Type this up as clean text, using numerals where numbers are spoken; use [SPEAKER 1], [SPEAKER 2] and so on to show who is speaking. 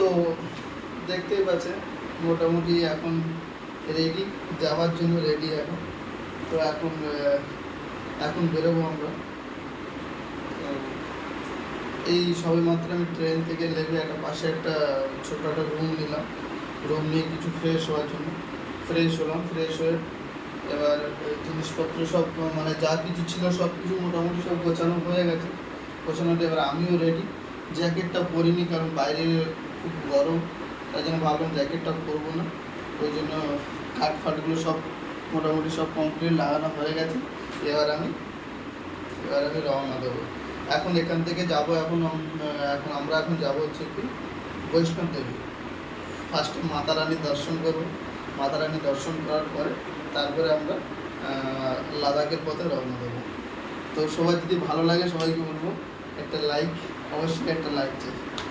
[SPEAKER 1] তো দেখতেই পাচ্ছেন মোটামুটি এখন রেডি, যাওয়ার জন্য রেডি এখন। তো এখন বেরোবো আমরা। এই সবেমাত্র আমি ট্রেন থেকে নেমে একটা পাশে একটা ছোটো একটা রুম নিলাম। রুম নিয়ে কিছু ফ্রেশ হওয়ার জন্য ফ্রেশ হলাম। ফ্রেশ হয়ে এবার জিনিসপত্র সব মানে যা কিছু ছিল সব কিছু মোটামুটি সব গোছানো হয়ে গেছে। গোছানোতে এবার আমিও রেডি। জ্যাকেটটা পরিনি কারণ বাইরে খুব গরম, তাই জন্য ভাবলাম জ্যাকেটটা পরবো না। ওই জন্য কাঠ ফাটগুলো সব মোটামুটি সব কমপ্লিট লাগানো হয়ে গেছে। এবার আমি রওনা দেবো। এখন এখান থেকে যাব, এখন আমরা যাব হচ্ছে কি বৈষ্ণব দেবী। ফার্স্টে মাতা রানীর দর্শন করবো। মাতা রানীর দর্শন করার পরে তারপরে আমরা লাদাখের পথে রওনা দেবো। তো সবাই যদি ভালো লাগে সবাইকে বলবো একটা লাইক, অবশ্যই একটা লাইক চাই।